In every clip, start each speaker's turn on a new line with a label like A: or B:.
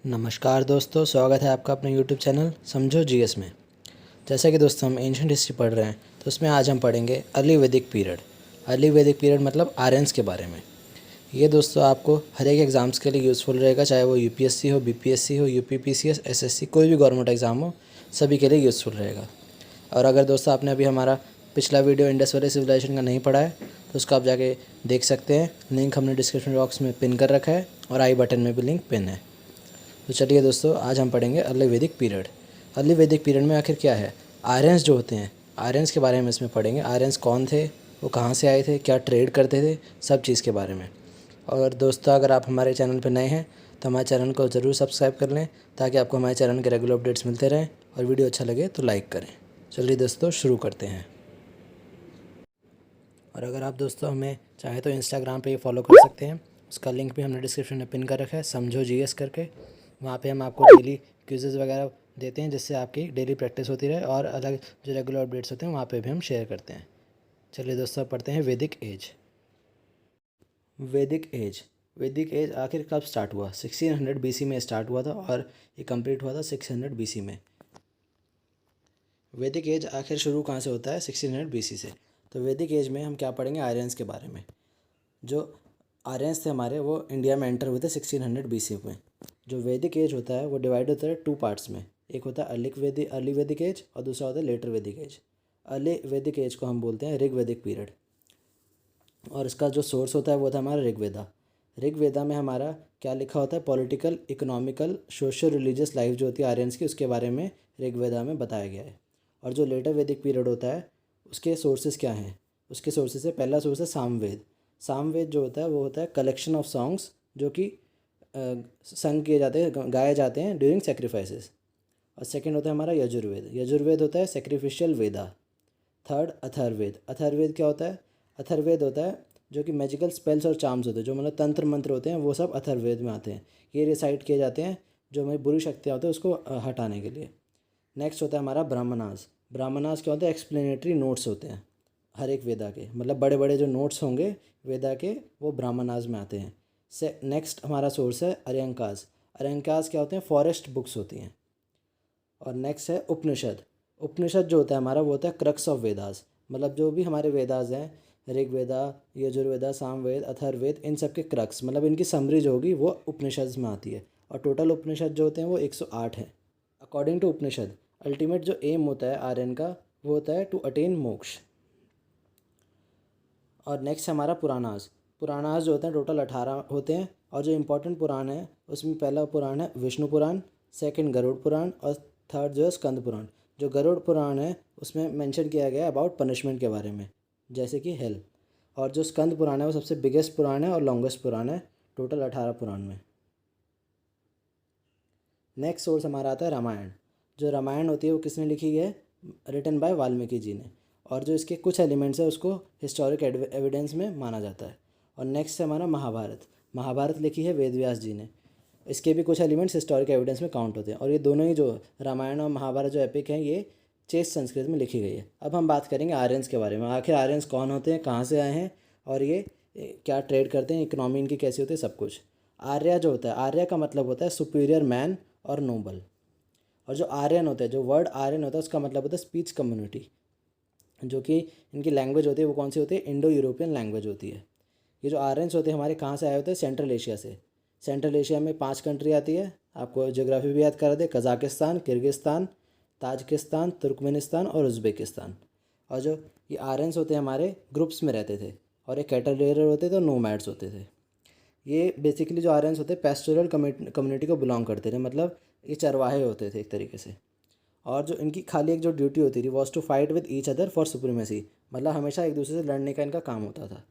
A: नमस्कार दोस्तों, स्वागत है आपका अपने YouTube चैनल समझो जीएस में। जैसा कि दोस्तों हम एंशिएंट हिस्ट्री पढ़ रहे हैं, तो उसमें आज हम पढ़ेंगे अर्ली वैदिक पीरियड। अर्ली वैदिक पीरियड मतलब आर्यंस के बारे में। ये दोस्तों आपको हर एक एग्ज़ाम्स के लिए यूज़फुल रहेगा, चाहे वो यूपीएससी हो, बीपीएससी हो, यूपीपीसीएस, एसएससी, कोई भी गवर्नमेंट एग्ज़ाम हो, सभी के लिए यूज़फुल रहेगा। और अगर दोस्तों आपने अभी हमारा पिछला वीडियो इंडस वैली सिविलाइजेशन का नहीं पढ़ा है, तो उसको आप जाके देख सकते हैं। लिंक हमने डिस्क्रिप्शन बॉक्स में पिन कर रखा है और आई बटन में भी लिंक पिन है। तो चलिए दोस्तों, आज हम पढ़ेंगे अर्ली वैदिक पीरियड। अर्ली वैदिक पीरियड में आखिर क्या है? आर्यंस जो होते हैं, आर्यंस के बारे में इसमें पढ़ेंगे। आर्यंस कौन थे, वो कहाँ से आए थे, क्या ट्रेड करते थे, सब चीज़ के बारे में। और दोस्तों अगर आप हमारे चैनल पर नए हैं तो हमारे चैनल को ज़रूर सब्सक्राइब कर लें, ताकि आपको हमारे चैनल के रेगुलर अपडेट्स मिलते रहें। और वीडियो अच्छा लगे तो लाइक करें। चलिए दोस्तों शुरू करते हैं। और अगर आप दोस्तों हमें चाहे तो इंस्टाग्राम पे फॉलो कर सकते हैं। उसका लिंक भी हमने डिस्क्रिप्शन में पिन कर रखा है, समझो जीएस करके। वहाँ पे हम आपको डेली क्विज़ेज़ वगैरह देते हैं, जिससे आपकी डेली प्रैक्टिस होती रहे। और अलग जो रेगुलर अपडेट्स होते हैं वहाँ पे भी हम शेयर करते हैं। चलिए दोस्तों पढ़ते हैं वैदिक एज। वैदिक एज, वैदिक एज आखिर कब स्टार्ट हुआ? 1600 BC में स्टार्ट हुआ था और ये कंप्लीट हुआ था 600 BC में। वैदिक एज आखिर शुरू कहाँ से होता है? 1600 BC से। तो वैदिक एज में हम क्या पढ़ेंगे? आर्यंस के बारे में। जो आर्यंस थे हमारे, वो इंडिया में एंटर हुए थे 1600 BC में। जो वैदिक एज होता है वो डिवाइड होता है 2 पार्ट्स में। एक होता है अर्ली वैदिक एज और दूसरा होता है लेटर वैदिक एज। अर्ली वैदिक एज को हम बोलते हैं ऋग वैदिक पीरियड। और इसका जो सोर्स होता है वो था हमारा ऋग्वेदा। ऋग्वेदा में हमारा क्या लिखा होता है? Political, economical, social, religious life जो होती है आर्यंस की, उसके बारे में ऋग्वेदा में बताया गया है। और जो लेटर वैदिक पीरियड होता है उसके सोर्सेज क्या हैं? उसके सोर्सेज से पहला सोर्स है सामवेद। सामवेद जो होता है वो होता है कलेक्शन ऑफ सॉन्ग्स जो कि संग किए जाते हैं, गाए जाते हैं ड्यूरिंग सेक्रीफाइसेस। और सेकंड होता है हमारा यजुर्वेद। यजुर्वेद होता है सेक्रीफिशियल वेदा। थर्ड अथर्ववेद। अथर्ववेद क्या होता है? अथर्ववेद होता है जो कि मैजिकल स्पेल्स और चार्म्स होते हैं, जो मतलब तंत्र मंत्र होते हैं, वो सब अथर्ववेद में आते हैं। ये रिसाइट किए जाते हैं जो हमें बुरी शक्तियाँ होती हैं उसको हटाने के लिए। नेक्स्ट होता है हमारा ब्राह्मणास। ब्राह्मणास क्या होता है? एक्सप्लेनेटरी नोट्स होते हैं हर एक वेदा के, मतलब बड़े बड़े जो नोट्स होंगे वेदा के, वो ब्राह्मणास में आते हैं। से नेक्स्ट हमारा सोर्स है अरण्यकास। अरण्यकास क्या होते हैं? फॉरेस्ट बुक्स होती हैं। और नेक्स्ट है उपनिषद। उपनिषद जो होता है हमारा वो होता है क्रक्स ऑफ वेदास, मतलब जो भी हमारे वेदास हैं, ऋग्वेदा, यजुर्वेदा, सामवेद, अथर्ववेद, इन सब के क्रक्स, मतलब इनकी समरी जो होगी वो उपनिषद में आती है। और टोटल उपनिषद जो होते हैं वो 108 हैं। अकॉर्डिंग टू उपनिषद अल्टीमेट जो एम होता है आर्यन का वो होता है टू अटेन मोक्ष। और नेक्स्ट हमारा पुराणास। पुराणास जो होते हैं टोटल 18 होते हैं। और जो इम्पोर्टेंट पुराण है उसमें पहला पुराण है विष्णु पुराण, सेकंड गरुड़ पुराण और थर्ड जो है स्कंद पुराण। जो गरुड़ पुराण है उसमें मेंशन किया गया है अबाउट पनिशमेंट के बारे में, जैसे कि हेल। और जो स्कंद पुराण है वो सबसे बिगेस्ट पुराण है और लॉन्गेस्ट पुराण है टोटल 18 पुराण में। नेक्स्ट सोर्स हमारा आता है रामायण। जो रामायण होती है वो किसने लिखी है? रिटन बाय वाल्मीकि जी ने। और जो इसके कुछ एलिमेंट्स है उसको हिस्टोरिक एविडेंस में माना जाता है। और नेक्स्ट है हमारा महाभारत। महाभारत लिखी है वेद व्यास जी ने। इसके भी कुछ एलिमेंट्स हिस्टोरिक एविडेंस में काउंट होते हैं। और ये दोनों ही जो रामायण और महाभारत जो एपिक हैं ये चेस संस्कृत में लिखी गई है। अब हम बात करेंगे आर्यंस के बारे में। आखिर आर्यंस कौन होते हैं, कहाँ से आए हैं और ये क्या ट्रेड करते हैं, इकोनॉमी इनकी कैसी होती है, सब कुछ। आर्य जो होता है, आर्य का मतलब होता है सुपीरियर मैन और नोबल। और जो आर्यन होता है, जो वर्ड आर्यन होता है उसका मतलब होता है स्पीच कम्युनिटी। जो कि इनकी लैंग्वेज होती है वो कौन सी होती है? इंडो यूरोपियन लैंग्वेज होती है। ये जो आर्यंस होते हैं हमारे कहाँ से आए होते हैं? सेंट्रल एशिया से। सेंट्रल एशिया में 5 कंट्री आती है, आपको ज्योग्राफी भी याद करा दे। कज़ाकिस्तान, किर्गिस्तान, ताजिकिस्तान, तुर्कमेनिस्तान और उज़्बेकिस्तान। और जो ये आर्यंस होते हैं हमारे ग्रुप्स में रहते थे और ये कैटल रेयर होते थे और नोमैड्स होते थे। ये बेसिकली जो आर्यंस होते हैं पेस्टोरल कम्युनिटी को बिलोंग करते थे, मतलब ये चरवाहे होते थे एक तरीके से। और जो इनकी खाली एक जो ड्यूटी होती थी was to fight with each other for supremacy, मतलब हमेशा एक दूसरे से लड़ने का इनका काम होता था।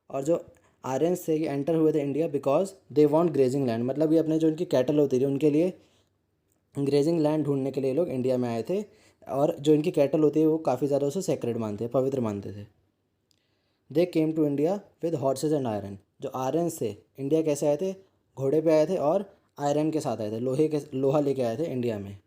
A: और जो आर्यंस थे ये एंटर हुए थे India because they want grazing land, मतलब ये अपने जो इनकी कैटल होती थी उनके लिए ग्रेजिंग लैंड ढूंढने के लिए लोग इंडिया में आए थे। और जो इनकी कैटल होती है वो काफ़ी ज़्यादा उसे सेक्रेड मानते हैं, पवित्र मानते थे। They came to India with horses and iron. जो आर्यंस थे इंडिया कैसे आए थे? घोड़े पे आए थे और आयरन के साथ आए थे, लोहा लेके आए थे इंडिया में।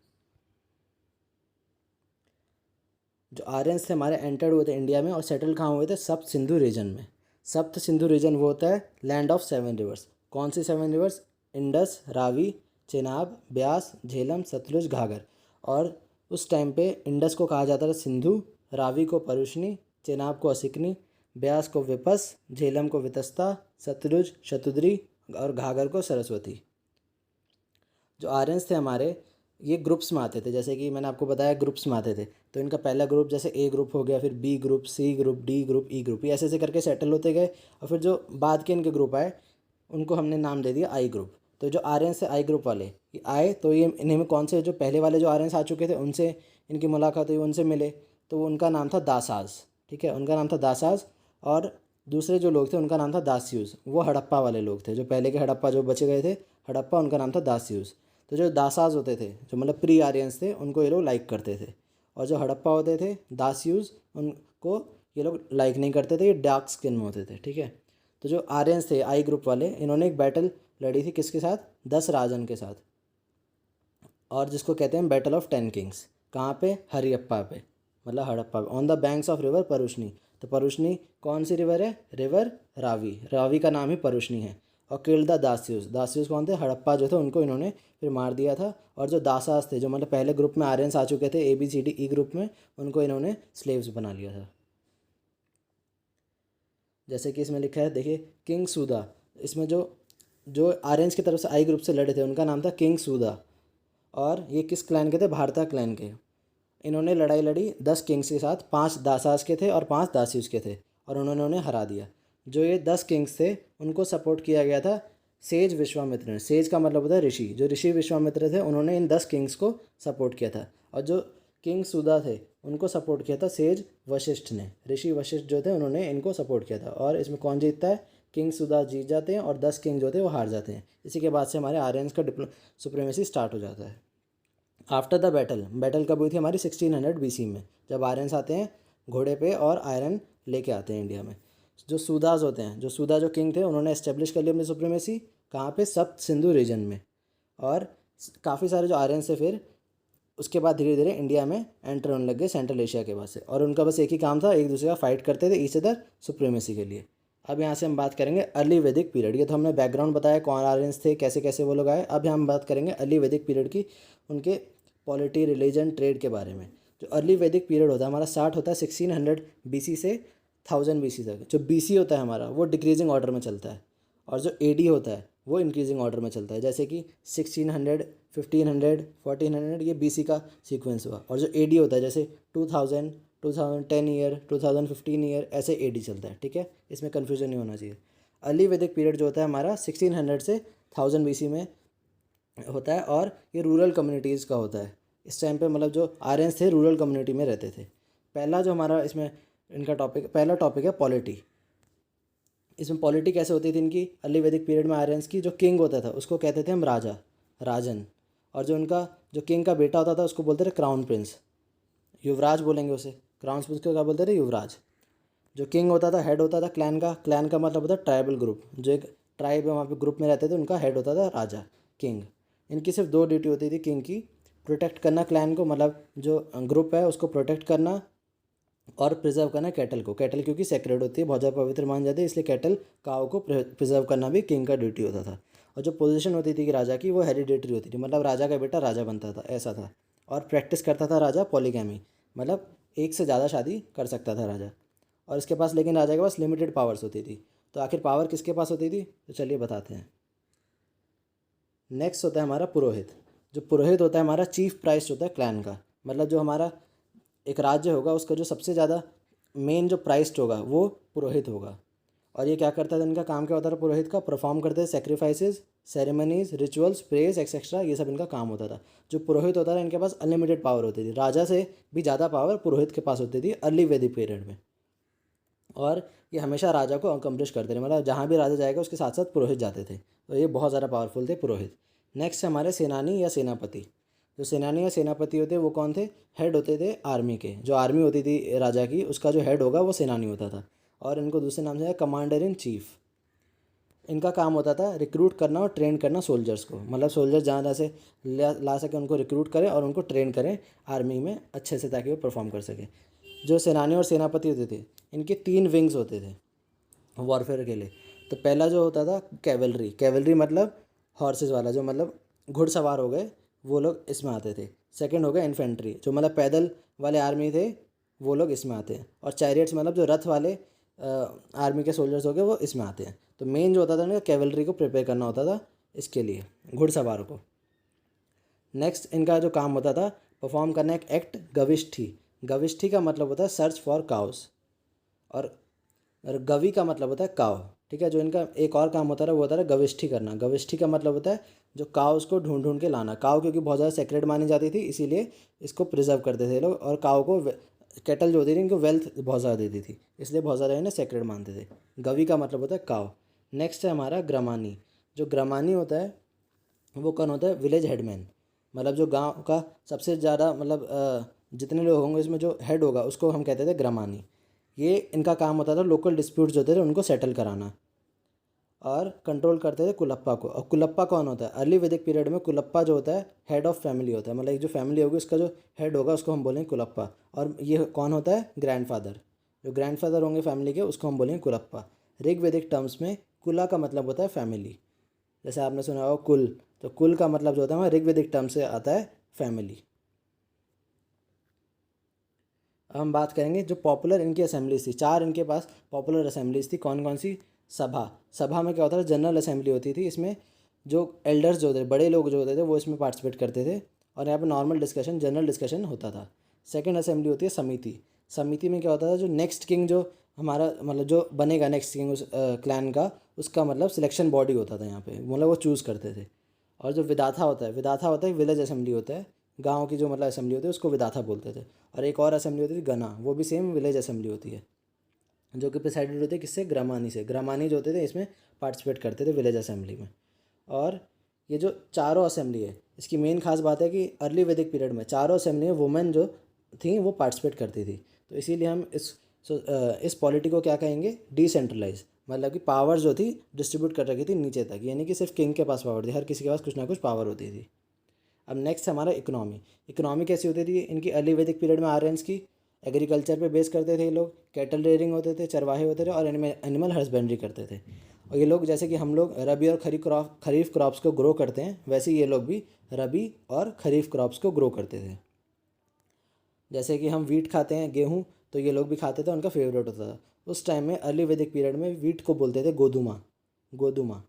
A: जो आर्यंस थे हमारे एंटर्ड हुए थे इंडिया में और सेटल कहाँ हुए थे, सप्त सिंधु रीजन में। सप्त सिंधु रीजन वो होता है लैंड ऑफ 7 रिवर्स। कौन सी 7 रिवर्स? इंडस, रावी, चेनाब, ब्यास, झेलम, सतलुज, घाघर। और उस टाइम पे इंडस को कहा जाता था सिंधु, रावी को परुशनी, चेनाब को असिकनी, ब्यास को विपस, झेलम को वितस्ता, सतलुज शतुद्री और घाघर को सरस्वती। जो आर्यंस थे हमारे ये ग्रुप्स में आते थे, जैसे कि मैंने आपको बताया ग्रुप्स में आते थे। तो इनका पहला ग्रुप जैसे ए ग्रुप हो गया, फिर B group, C group, D group, E group, ये ऐसे ऐसे करके सेटल होते गए। और फिर जो बाद के इनके ग्रुप आए उनको हमने नाम दे दिया आई ग्रुप। तो जो आर्यंस थे आई ग्रुप वाले ये आए, तो ये इन्हीं में कौन से जो पहले वाले जो आर्यंस आ चुके थे उनसे इनकी मुलाकात हुई, उनसे मिले, तो उनका नाम था दासाज। ठीक है, उनका नाम था दासाज। और दूसरे जो लोग थे उनका नाम था दास्यूज, वो हड़प्पा वाले लोग थे, जो पहले के हड़प्पा जो बचे गए थे हड़प्पा, उनका नाम था दास्यूज। तो जो दासाज होते थे जो मतलब प्री आर्यंस थे उनको ये लोग लाइक करते थे, और जो हड़प्पा होते थे दास्यूज उनको ये लोग लाइक नहीं करते थे, ये डार्क स्किन में होते थे। ठीक है, तो जो आर्यंस थे आई ग्रुप वाले इन्होंने एक बैटल लड़ी थी किसके साथ? 10 राजन के साथ, और जिसको कहते हैं बैटल ऑफ 10 किंग्स। कहाँ पे? हरियप्पा पे, मतलब हड़प्पा पे, on the banks of river Parushni. तो परुशनी कौन सी रिवर है? रिवर रावी, रावी का नाम ही परुशनी है। और किल्ड द दास्यूस, दास्यूस कौन थे? हड़प्पा जो थे उनको इन्होंने फिर मार दिया था। और जो दासास थे जो मतलब पहले ग्रुप में आर्यंस आ चुके थे ABCD E ग्रुप में, उनको इन्होंने स्लेव्स बना लिया था। जैसे कि इसमें लिखा है देखिए किंग सूदा, इसमें जो जो आर्यंस की तरफ से आई ग्रुप से लड़े थे उनका नाम था किंग सूदा। और ये किस क्लैन के थे? भारता क्लैन के। इन्होंने लड़ाई लड़ी 10 किंग्स के साथ, 5 दासास के थे और 5 दासीज के थे, और उन्होंने उन्हें हरा दिया। जो ये 10 किंग्स थे उनको सपोर्ट किया गया था सेज विश्वामित्र ने। सेज का मतलब होता है ऋषि। जो ऋषि विश्वामित्र थे उन्होंने इन 10 किंग्स को सपोर्ट किया था। और जो किंग सुधा थे उनको सपोर्ट किया था सेज वशिष्ठ ने। ऋषि वशिष्ठ जो थे उन्होंने इनको सपोर्ट किया था। और इसमें कौन जीतता है? किंग सुधा जीत जाते हैं और 10 किंग जो थे वो हार जाते हैं। इसी के बाद से हमारे आर्यंस का सुप्रीमेसी स्टार्ट हो जाता है। आफ्टर द बैटल, बैटल कब हुई थी हमारी? 1600 BC में, जब आर्यंस आते हैं घोड़े पे और आयरन लेके आते हैं इंडिया में। जो सूदाज होते हैं, जो सूदा जो किंग थे उन्होंने एस्टेब्लिश कर लिया अपनी सुप्रीमेसी। कहाँ पे? सप्त सिंधु रीजन में। और काफ़ी सारे जो आर्यंस थे फिर उसके बाद धीरे धीरे इंडिया में एंटर होने लग गए सेंट्रल एशिया के बाद से, और उनका बस एक ही काम था, एक दूसरे का फाइट करते थे ईच अदर सुप्रीमेसी के लिए। अब यहाँ से हम बात करेंगे अर्ली वैदिक पीरियड। ये तो हमने बैकग्राउंड बताया कौन आर्यंस थे, कैसे कैसे वो लोग आए। अब हम बात करेंगे अर्ली वैदिक पीरियड की, उनके पॉलिटी, रिलीजन, ट्रेड के बारे में। जो अर्ली वैदिक पीरियड होता है हमारा स्टार्ट होता है 1600 BC से 1000 BC तक। जो BC होता है हमारा वो डिक्रीजिंग ऑर्डर में चलता है, और जो AD होता है वो इंक्रीजिंग ऑर्डर में चलता है। जैसे कि 1600, 1500, 1400 ये BC का सीक्वेंस हुआ। और जो AD होता है जैसे 2000, 2010 ईयर, 2015 ईयर, ऐसे AD चलता है। ठीक है, इसमें कन्फ्यूजन नहीं होना चाहिए। अर्ली वैदिक पीरियड जो होता है हमारा 1600 से 1000 BC में होता है, और ये रूरल कम्युनिटीज़ का होता है। इस टाइम पे मतलब जो आर्यंस थे रूरल कम्युनिटी में रहते थे। पहला जो हमारा इसमें इनका पहला टॉपिक है पॉलिटी। इसमें पॉलिटी कैसे होती थी इनकी अर्ली वैदिक पीरियड में आर्यंस की? जो किंग होता था उसको कहते थे हम राजा, राजन। और जो उनका जो किंग का बेटा होता था उसको बोलते थे क्राउन प्रिंस, युवराज बोलेंगे उसे। क्राउन प्रिंस को क्या बोलते थे? युवराज। जो किंग होता था हेड होता था क्लैन का। क्लैन का मतलब होता है ट्राइबल ग्रुप। जो एक ट्राइब है वहाँ पे ग्रुप में रहते थे उनका हेड होता था राजा, किंग। इनकी सिर्फ 2 ड्यूटी होती थी किंग की, प्रोटेक्ट करना क्लैन को, मतलब जो ग्रुप है उसको प्रोटेक्ट करना, और प्रिजर्व करना कैटल को। कैटल क्योंकि सेक्रेड होती है, बहुत ज़्यादा पवित्र मान जाती है, इसलिए कैटल काव को प्रिजर्व करना भी किंग का ड्यूटी होता था। और जो पोजीशन होती थी कि राजा की वो हेरिडेटरी होती थी, मतलब राजा का बेटा राजा बनता था, ऐसा था। और प्रैक्टिस करता था राजा पॉलीगैमी, मतलब एक से ज़्यादा शादी कर सकता था राजा। और इसके पास लेकिन राजा के पास लिमिटेड पावर्स होती थी। तो आखिर पावर किसके पास होती थी? तो चलिए बताते हैं। नेक्स्ट होता है हमारा पुरोहित। जो पुरोहित होता है हमारा चीफ प्राइस्ट होता है क्लैन का। मतलब जो हमारा एक राज्य होगा उसका जो सबसे ज़्यादा मेन जो प्राइस्ट होगा वो पुरोहित होगा। और ये क्या करता था? इनका काम क्या होता था पुरोहित का? परफॉर्म करते थे sacrifices, ceremonies, rituals, prayers etcetera, ये सब इनका काम होता था। जो पुरोहित होता था इनके पास अनलिमिटेड पावर होती थी, राजा से भी ज़्यादा पावर पुरोहित के पास होती थी अर्ली वैदिक पीरियड में। और ये हमेशा राजा को अकम्प्लिश करते थे, मतलब जहाँ भी राजा जाएगा उसके साथ साथ पुरोहित जाते थे। तो ये बहुत ज़्यादा पावरफुल थे पुरोहित। नेक्स्ट हमारे सेनानी या सेनापति। जो सेनानी या सेनापति होते वो कौन थे? हेड होते थे आर्मी के। जो आर्मी होती थी राजा की उसका जो हेड होगा वो सेनानी होता था, और इनको दूसरे नाम से है कमांडर इन चीफ। इनका काम होता था रिक्रूट करना और ट्रेन करना सोल्जर्स को, मतलब सोल्जर्स जहाँ से ला सके उनको रिक्रूट करें और उनको ट्रेन करें आर्मी में अच्छे से, ताकि वो परफॉर्म कर सके। जो सेनानी और सेनापति होते थे इनके 3 विंग्स होते थे वॉरफेयर के लिए। तो पहला जो होता था कैवलरी, कैवलरी मतलब हॉर्सेस वाला, जो मतलब घुड़सवार हो गए वो लोग इसमें आते थे। सेकंड हो गया इन्फेंट्री, जो मतलब पैदल वाले आर्मी थे वो लोग इसमें आते हैं। और चैरियट्स मतलब जो रथ वाले आर्मी के सोल्जर्स हो गए वो इसमें आते हैं। तो मेन जो होता था ना कैवलरी को प्रिपेयर करना होता था इसके लिए, घुड़सवारों को। नेक्स्ट इनका जो काम होता था परफॉर्म करना एक एक्ट गविष्ठी। गविष्ठी का मतलब होता है सर्च फॉर काउस, और गवी का मतलब होता है काव। ठीक है, जो इनका एक और काम होता है वो होता है गविष्ठी करना। गविष्ठी का मतलब होता है जो काउस को ढूंढ ढूंढ के लाना। काव क्योंकि बहुत ज़्यादा सेक्रेट मानी जाती थी इसीलिए इसको प्रिजर्व करते थे लोग, और काव को कैटल जो होती थी इनको वेल्थ बहुत ज़्यादा देती थी इसलिए बहुत ज़्यादा इन्हें सेक्रेट मानते थे। गवी का मतलब होता है काव। नेक्स्ट है हमारा ग्रामानी। जो ग्रामानी होता है वो कौन होता है? विलेज हेडमैन, मतलब जो गांव का सबसे ज़्यादा मतलब जितने लोग होंगे इसमें जो हेड होगा उसको हम कहते थे ग्रामानी। ये इनका काम होता था लोकल डिस्प्यूट्स होते थे उनको सेटल कराना, और कंट्रोल करते थे कुलप्पा को। और कुलप्पा कौन होता है? अर्ली वैदिक पीरियड में कुलप्पा जो होता है हेड ऑफ फैमिली होता है, मतलब एक जो फैमिली होगी उसका जो हेड होगा उसको हम बोलेंगे कुलप्पा। और ये कौन होता है? ग्रैंडफादर। जो ग्रैंडफादर होंगे फैमिली के उसको हम बोलेंगे कुलप्पा। ऋग्वैदिक टर्म्स में कुला का मतलब होता है फैमिली। जैसे आपने सुना होगा कुल, तो कुल का मतलब जो होता है ऋग्वैदिक टर्म से आता है फैमिली। अब हम बात करेंगे जो पॉपुलर इनकी असेंबलीज थी। 4 इनके पास पॉपुलर असेंबलीज थी। कौन कौन सी? सभा। सभा में क्या होता था? जनरल असेंबली होती थी। इसमें जो एल्डर्स जो होते थे, बड़े लोग जो होते थे वो इसमें पार्टिसिपेट करते थे, और यहाँ पर नॉर्मल डिस्कशन, जनरल डिस्कशन होता था। सेकेंड असेंबली होती है समिति। समिति में क्या होता था? जो नेक्स्ट किंग जो हमारा मतलब जो बनेगा नेक्स्ट किंग उस क्लैन का, उसका मतलब सिलेक्शन बॉडी होता था यहाँ पे, मतलब वो चूज़ करते थे। और जो विदाथा होता है, विदाथा होता है विलेज असेंबली होता है, गांव की जो मतलब असेंबली होती है उसको विदाथा बोलते थे। और एक और असेंबली होती थी गना, वो भी सेम विलेज असेंबली होती है, जो कि प्रिसाइडेड होती है किससे? ग्रामानी से। ग्रामानी जो होते थे इसमें पार्टिसिपेट करते थे विलेज असेंबली में। और ये जो चारों असेंबली है इसकी मेन खास बात है कि अर्ली वैदिक पीरियड में चारों असेंबली में वुमेन जो थी वो पार्टिसिपेट करती थी। तो इसीलिए हम इस पॉलिटी को क्या कहेंगे? डिसेंट्रलाइज, मतलब कि पावर जो थी डिस्ट्रीब्यूट कर रखी थी नीचे तक, यानी कि सिर्फ किंग के पास पावर थी, हर किसी के पास कुछ ना कुछ पावर होती थी। अब नेक्स्ट हमारा इकोनॉमी। इकोनॉमी कैसी होती थी इनकी अर्ली वैदिक पीरियड में? आर्यंस की एग्रीकल्चर पे बेस करते थे ये लोग, कैटल रेयरिंग होते थे, चरवाहे होते थे, और एनिमल हस्बेंड्री करते थे। और ये लोग जैसे कि हम लोग रबी और खरीफ क्रॉप्स को ग्रो करते हैं, वैसे ये लोग भी रबी और खरीफ क्रॉप्स को ग्रो करते थे। जैसे कि हम वीट खाते हैं, गेहूँ, तो ये लोग भी खाते थे, उनका फेवरेट होता था। उस टाइम में अर्ली वैदिक पीरियड में वीट को बोलते थे गोदुमा। गोदुमा,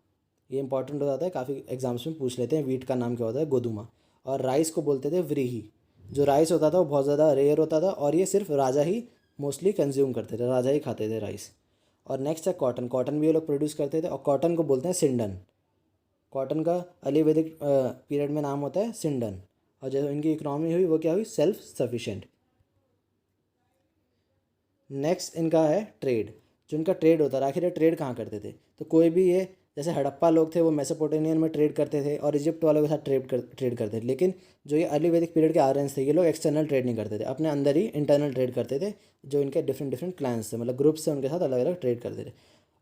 A: ये इंपॉर्टेंट हो जाता है, काफ़ी एग्जाम्स में पूछ लेते हैं वीट का नाम क्या होता है? गोदुमा। और राइस को बोलते थे व्रीही। जो राइस होता था वो बहुत ज़्यादा रेयर होता था, और ये सिर्फ राजा ही मोस्टली कंज्यूम करते थे, राजा ही खाते थे राइस। और नेक्स्ट है कॉटन। कॉटन भी ये लोग प्रोड्यूस करते थे, और कॉटन को बोलते हैं सिंडन। कॉटन का अर्ली वैदिक पीरियड में नाम होता है सिंडन। और जो इनकी इकोनॉमी हुई वो क्या हुई? Self sufficient. नेक्स्ट इनका है ट्रेड। जो इनका ट्रेड होता है, आखिर ये ट्रेड कहाँ करते थे? तो कोई भी ये जैसे हड़प्पा लोग थे वो मेसोपोटामियन में ट्रेड करते थे, और इजिप्ट वालों के साथ ट्रेड करते थे। लेकिन जो ये अर्ली वैदिक पीरियड के आर्यंस थे ये लोग एक्सटर्नल ट्रेड नहीं करते थे, अपने अंदर ही इंटरनल ट्रेड करते थे। जो इनके डिफरेंट डिफरेंट क्लैंस थे, मतलब ग्रुप्स थे, उनके साथ अलग अलग ट्रेड करते थे।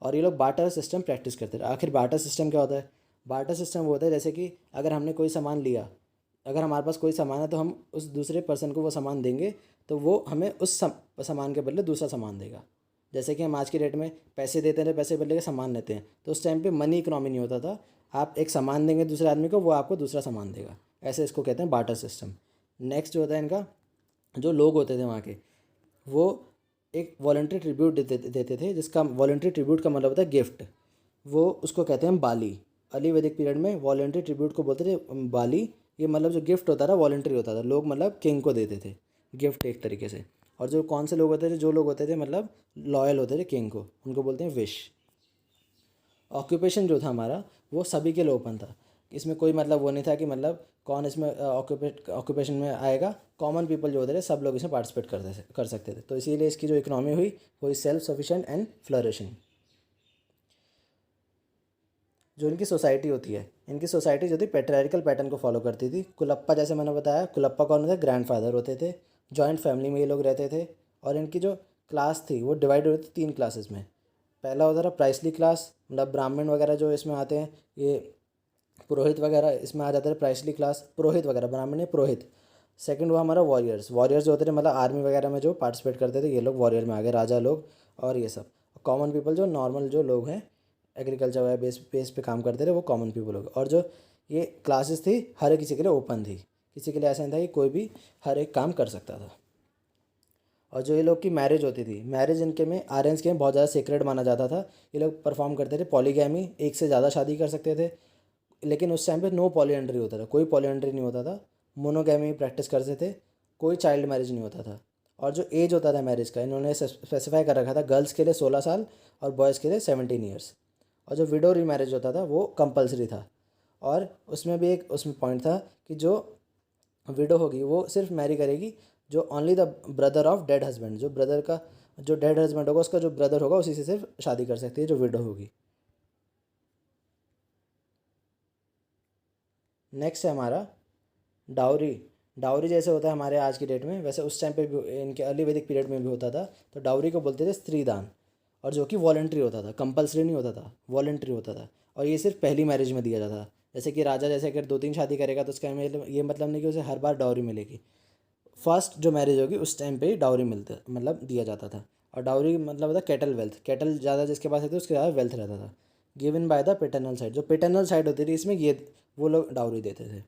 A: और ये लोग बार्टर सिस्टम प्रैक्टिस करते थे। आखिर बार्टर सिस्टम क्या होता है? बार्टर सिस्टम वो होता है जैसे कि अगर हमने कोई सामान लिया, अगर हमारे पास कोई सामान है तो हम उस दूसरे पर्सन को वो सामान देंगे, तो वो हमें उस सामान के बदले दूसरा सामान देगा। जैसे कि हम आज की डेट में पैसे देते हैं, पैसे बदले के सामान लेते हैं, तो उस टाइम पे मनी इकोनॉमी नहीं होता था। आप एक सामान देंगे दूसरे आदमी को, वो आपको दूसरा सामान देगा, ऐसे इसको कहते हैं बार्टर सिस्टम। नेक्स्ट जो होता है इनका, जो लोग होते थे वहाँ के, वो एक वॉलंटरी ट्रिब्यूट देते थे, जिसका वॉलंटरी ट्रिब्यूट का मतलब होता है गिफ्ट। वो उसको कहते हैं बाली। अर्ली वैदिक पीरियड में वॉलंटरी ट्रिब्यूट को बोलते थे बाली। ये मतलब जो गिफ्ट होता था वॉलंटरी होता था, लोग मतलब किंग को देते थे गिफ्ट एक तरीके से। और जो कौन से लोग होते थे? जो लोग होते थे मतलब लॉयल होते थे किंग को, उनको बोलते हैं विश। ऑक्यूपेशन जो था हमारा वो सभी के लिए ओपन था। इसमें कोई मतलब वो नहीं था कि मतलब कौन इसमें ऑक्यूपेशन में आएगा। कॉमन पीपल जो होते थे सब लोग इसमें पार्टिसिपेट कर सकते थे। तो इसीलिए इसकी जो इकोनॉमी हुई वो सेल्फ सफिशिएंट एंड फ्लरिशिंग। जो इनकी सोसाइटी होती है, इनकी सोसाइटी जो थी पेट्रियार्कल पैटर्न को फॉलो करती थी। कुलप्पा, जैसे मैंने बताया, कुलप्पा कौन होते? ग्रैंडफादर होते थे। जॉइंट फैमिली में ये लोग रहते थे। और इनकी जो क्लास थी वो डिवाइड होती थी 3 क्लासेस में। पहला होता था प्राइसली क्लास, मतलब ब्राह्मण वगैरह जो इसमें आते हैं, ये पुरोहित वगैरह इसमें आ जाते थे। प्राइसली क्लास पुरोहित वगैरह, ब्राह्मण है पुरोहित। सेकंड हुआ हमारा वॉरियर्स। वॉरियर्स जो होते थे मतलब आर्मी वगैरह में जो पार्टिसिपेट करते थे, ये लोग वॉरियर में आ गए, राजा लोग और ये सब। कॉमन पीपल जो नॉर्मल जो लोग हैं एग्रीकल्चर वाले बेस पे काम करते थे, वो कॉमन पीपल हो गए। और जो ये क्लासेस थी हर किसी के लिए ओपन थी, किसी के लिए ऐसा नहीं था कि कोई भी हर एक काम कर सकता था। और जो ये लोग की मैरिज होती थी, मैरिज इनके में आर्यंस के में बहुत ज़्यादा सीक्रेट माना जाता था। ये लोग परफॉर्म करते थे पॉलीगैमी, एक से ज़्यादा शादी कर सकते थे, लेकिन उस टाइम पे नो पॉलीएंड्री होता था, कोई पॉलीएंड्री नहीं होता था। मोनोगैमी प्रैक्टिस करते थे, कोई चाइल्ड मैरिज नहीं होता था। और जो एज होता था मैरिज का, इन्होंने स्पेसिफाई कर रखा था, गर्ल्स के लिए 16 साल और बॉयज़ के लिए 17 ईयर्स। और जो विडो री मैरिज होता था वो कंपलसरी था। और उसमें भी एक उसमें पॉइंट था कि जो विडो होगी वो सिर्फ मैरी करेगी जो only the brother of dead husband, जो ब्रदर का जो डेड हस्बैंड होगा उसका जो ब्रदर होगा उसी से सिर्फ शादी कर सकती है जो विडो होगी। नेक्स्ट है हमारा डाउरी। डाउरी जैसे होता है हमारे आज की डेट में, वैसे उस टाइम पे भी इनके अर्ली वैदिक पीरियड में भी होता था। तो डाउरी को बोलते थे स्त्री दान, और जो कि वॉलेंट्री होता था, कंपलसरी नहीं होता था, वॉलेंट्री होता था। और ये सिर्फ पहली मैरिज में दिया जाता था। जैसे कि राजा जैसे अगर 2-3 शादी करेगा तो उसका ये मतलब नहीं कि उसे हर बार डाउरी मिलेगी। फर्स्ट जो मैरिज होगी उस टाइम पे ही डाउरी मिलता मतलब दिया जाता था। और डाउरी मतलब होता कैटल वेल्थ, कैटल ज़्यादा जिसके पास रहती उसके ज़्यादा वेल्थ रहता था। Given by the paternal side, जो पेटर्नल साइड होती थी इसमें ये वो लोग डाउरी देते थे।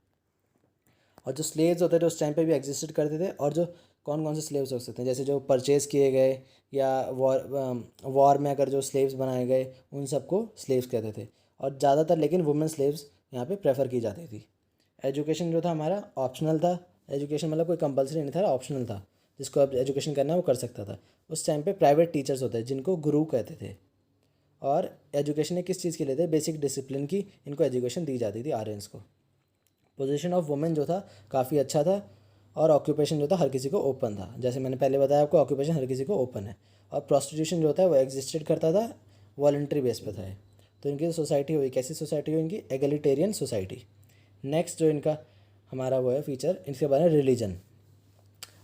A: और जो स्लेव्स होते थे उस टाइम पे भी एग्जिस्टेड करते थे। और जो कौन कौन से स्लेव्स हो सकते हैं, जैसे जो परचेज़ किए गए या वॉर में अगर जो स्लेव्स बनाए गए उन सबको स्लेव्स कहते थे। और ज़्यादातर लेकिन वुमेन स्लेव्स यहाँ पे प्रेफर की जाती थी। एजुकेशन जो था हमारा ऑप्शनल था। एजुकेशन मतलब कोई कंपलसरी नहीं था, ऑप्शनल था, जिसको अब एजुकेशन करना है वो कर सकता था। उस टाइम पे प्राइवेट टीचर्स होते हैं जिनको गुरु कहते थे। और एजुकेशन किस चीज़ के लिए थे, बेसिक डिसिप्लिन की इनको एजुकेशन दी जाती थी आर्यंस को। पोजीशन ऑफ वुमेन जो था काफ़ी अच्छा था। और ऑक्यूपेशन जो था हर किसी को ओपन था, जैसे मैंने पहले बताया आपको ऑक्यूपेशन हर किसी को ओपन है। और प्रोस्टिट्यूशन जो होता है वो एग्जिस्टेड करता था, वॉलंटरी बेस पे था। तो इनकी सोसाइटी हुई कैसी सोसाइटी हुई इनकी, एगलिटेरियन सोसाइटी। नेक्स्ट जो इनका हमारा वो है फीचर, इनके बारे में रिलीजन।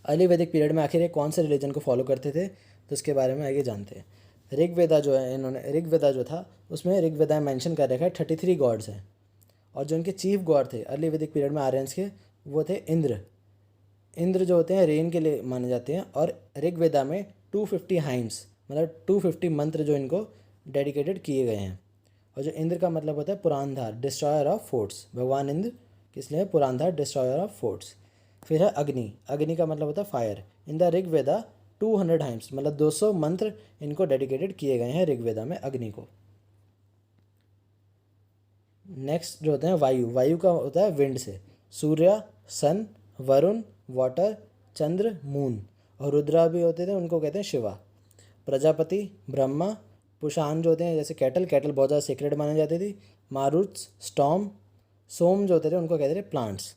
A: अर्ली वैदिक पीरियड में आखिर ये कौन से रिलीजन को फॉलो करते थे तो उसके बारे में आगे जानते हैं। ऋग्वेदा जो है इन्होंने ऋग्वेदा जो था उसमें ऋग्वेदा मेंशन कर रखा है 33 गॉड्स हैं। और जो इनके चीफ गॉड थे अर्ली वैदिक पीरियड में आर्यंस के, वो थे इंद्र। इंद्र जो होते हैं रेन के लिए माने जाते हैं। और ऋग्वेदा में 250 हाइम्स मतलब 250 मंत्र जो इनको डेडिकेटेड किए गए हैं। और जो इंद्र का मतलब होता है पुरानधार, डिस्ट्रॉयर ऑफ फोर्ट्स। भगवान इंद्र किस लिए पुरानधार, डिस्ट्रॉयर ऑफ फोर्ट्स। फिर है अग्नि, अग्नि का मतलब होता है fire. In the Rigveda 200 hymns मतलब 200 मंत्र इनको डेडिकेटेड किए गए हैं ऋग्वेदा में अग्नि को। नेक्स्ट जो होते हैं वायु, वायु का होता है विंड से। सूर्य, सन, वरुण, वाटर, चंद्र, मून। और रुद्रा भी होते थे उनको कहते हैं शिवा। प्रजापति, ब्रह्मा। पुषान जो होते हैं जैसे कैटल, कैटल बहुत ज़्यादा सीक्रेट माने जाती थी। मारुत्स, स्टॉर्म। सोम जो होते थे उनको कहते थे प्लांट्स।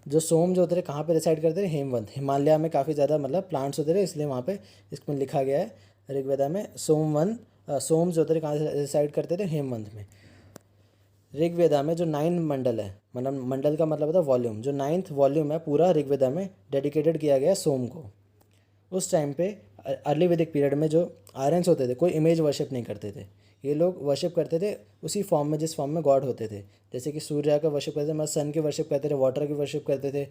A: जो सोम जो होते थे कहाँ पे रिसाइड करते थे, हेमवंत, हिमालय में काफ़ी ज़्यादा मतलब प्लांट्स होते थे, इसलिए वहाँ पे इसमें लिखा गया है ऋग्वेदा में सोम जो होते थे कहाँ रिसाइड करते थे, हेमवंत में। ऋग्वेदा में जो 9 मंडल है, मतलब मंडल का मतलब होता है वॉल्यूम, जो 9th वॉल्यूम है पूरा ऋग्वेदा में डेडिकेटेड किया गया है सोम को। उस टाइम पे अर्ली वैदिक पीरियड में जो आर्यंस होते थे कोई इमेज वर्शिप नहीं करते थे। ये लोग वर्शिप करते थे उसी फॉर्म में जिस फॉर्म में गॉड होते थे। जैसे कि सूर्य का वर्शिप करते थे, मतलब सन की वर्शिप करते थे, वाटर की वर्शिप करते थे,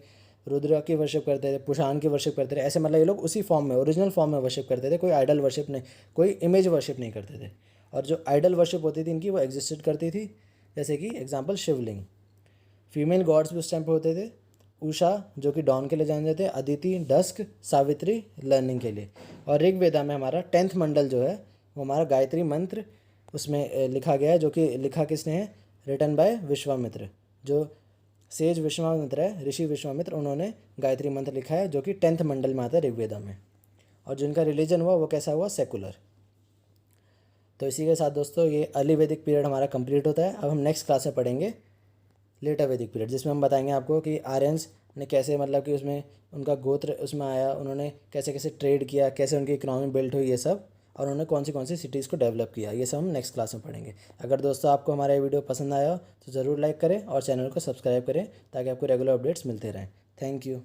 A: रुद्र की वर्शिप करते थे, पुषान की वर्शिप करते थे। ऐसे मतलब ये लोग उसी फॉर्म में ओरिजिनल फॉर्म में वर्शिप करते थे, कोई आइडल वर्शिप नहीं, कोई इमेज वर्शिप नहीं करते थे। और जो आइडल वर्शिप होती थी इनकी वो एग्जिस्टेड करती थी, जैसे कि एग्जाम्पल शिवलिंग। फीमेल गॉड्स भी उस टाइम पे होते थे। उषा जो कि डॉन के लिए जाने जाते हैं, अदिति डस्क, सावित्री लर्निंग के लिए। और ऋग्वेदा में हमारा 10th मंडल जो है वो हमारा गायत्री मंत्र उसमें लिखा गया है, जो कि लिखा किसने है, रिटन बाय विश्वामित्र। जो सेज विश्वामित्र है, ऋषि विश्वामित्र, उन्होंने गायत्री मंत्र लिखा है जो कि 10th मंडल में आता है ऋग्वेदा में। और जिनका रिलीजन हुआ वो कैसा हुआ, सेकुलर। तो इसी के साथ दोस्तों ये अर्ली वैदिक पीरियड हमारा कंप्लीट होता है। अब हम नेक्स्ट क्लास में पढ़ेंगे लेटर वैदिक पीरियड, जिसमें हम बताएंगे आपको कि आर्यंस ने कैसे मतलब कि उसमें उनका गोत्र उसमें आया, उन्होंने कैसे कैसे ट्रेड किया, कैसे उनकी इकोनॉमी बिल्ट हुई, ये सब। और उन्होंने कौन सी सिटीज़ को डेवलप किया, ये सब हम नेक्स्ट क्लास में पढ़ेंगे। अगर दोस्तों आपको हमारा ये वीडियो पसंद आया हो तो ज़रूर लाइक करें और चैनल को सब्सक्राइब करें ताकि आपको रेगुलर अपडेट्स मिलते रहें। Thank you.